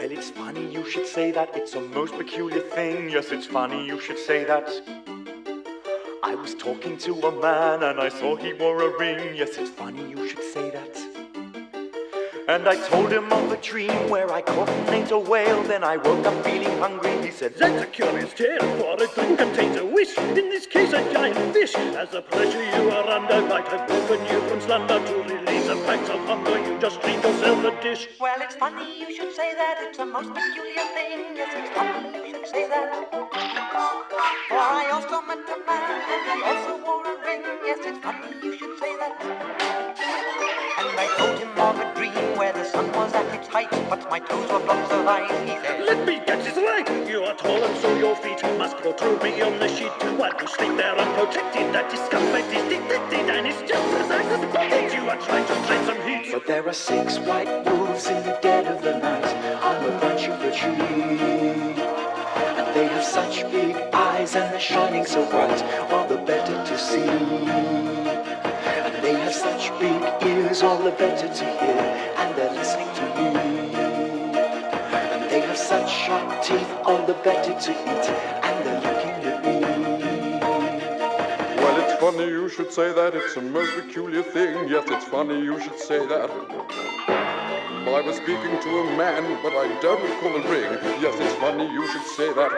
Well, it's funny you should say that. It's a most peculiar thing. Yes, it's funny you should say that. I was talking to a man and I saw he wore a ring. Yes, it's funny you should say that. And I told him of a dream where I caught and ate a whale. Then I woke up feeling hungry. He said, "That's a curious tale, for a dream contains a wish. In this case, a giant fish. As a pleasure you are under, might have woken you from slumber. To relieve the pangs of hunger, you just dreamed yourself a dish." Well, it's funny you should say that. It's a most peculiar thing. Yes, it's funny you should say that. For I also met a man and he also wore a ring. Yes, it's funny you should say that. And I told him of a dream where the sun was at its height, but my toes were blocks of ice. He said, "Let me get this right. You are tall and so your feet must protrude beyond the sheet. While you sleep there unprotected, that discomfort is detected, and it's just as I suspected. You are trying to trade some heat." but there are 6 white wolves in the dead of the night on the branch of the tree. And they have such big eyes and they're shining so bright, all the better to see. And they have such big ears, all the better to hear, and they're listening to me. And they have such sharp teeth, all the better to eat, and they're looking at me. Well, it's funny you should say that. It's a most peculiar thing. Yes, it's funny you should say that. I was speaking to a man, but I don't recall a ring. Yes, it's funny you should say that.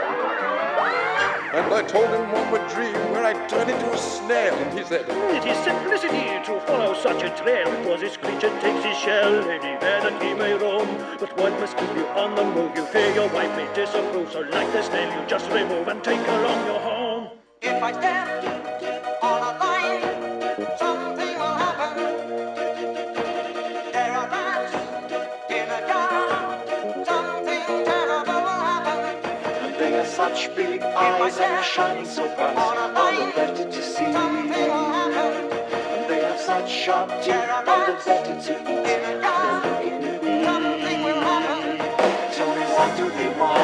And I told him of a dream where I turned into a snail, and he said, "It is simplicity to follow such a trail, for this creature takes his shell anywhere that he may roam. But one must keep you on the move. You fear your wife may disapprove, so like the snail you just remove and take along your home." if I stand on a line, something will happen. There are rats in a jar, something terrible will happen. And they have such big eyes and they're shining so bright, all the better to see. Something will happen. And they have such sharp teeth, all the better to eat. In a jar, something will happen. Tell me, what do they want?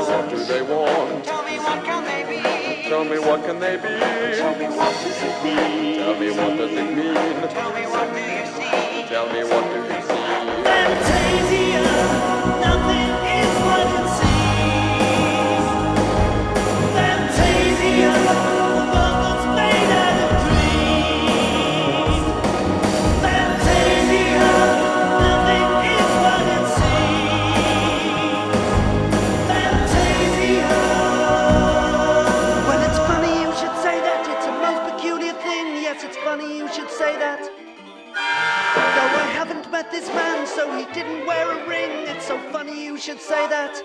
"What do they want? Tell me, what can they be? Tell me what can they be? Tell me, what does it mean? Tell me what does it mean? Tell me, what do you see? Tell me what do you see?" Fantasia, nothing is what it seems. Fantasia, a world that's made out of dreams. Fantasia, nothing is what it seems. Fantasia. Well, it's funny you should say that. It's a most peculiar thing. Yes, it's funny you should say that. Though I haven't met this man, so he didn't wear a ring. It's so funny you should say that.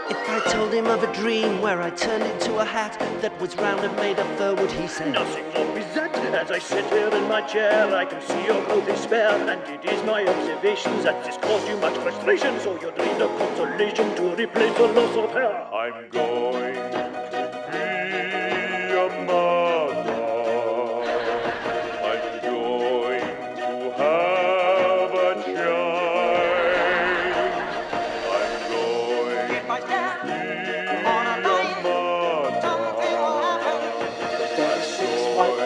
If I told him of a dream where I turned into a hat that was round and made of fur, would he say, "Nothing wrong with that. As I sit here in my chair, I can see your growth is spare, and it is my observations that this caused you much frustration. So you dreamed of consolation to replace the loss of hair." I'm going to be a mother. I'm going to have a child. I'm going If I stand to be on a a line, mother. something will happen. There are 6 white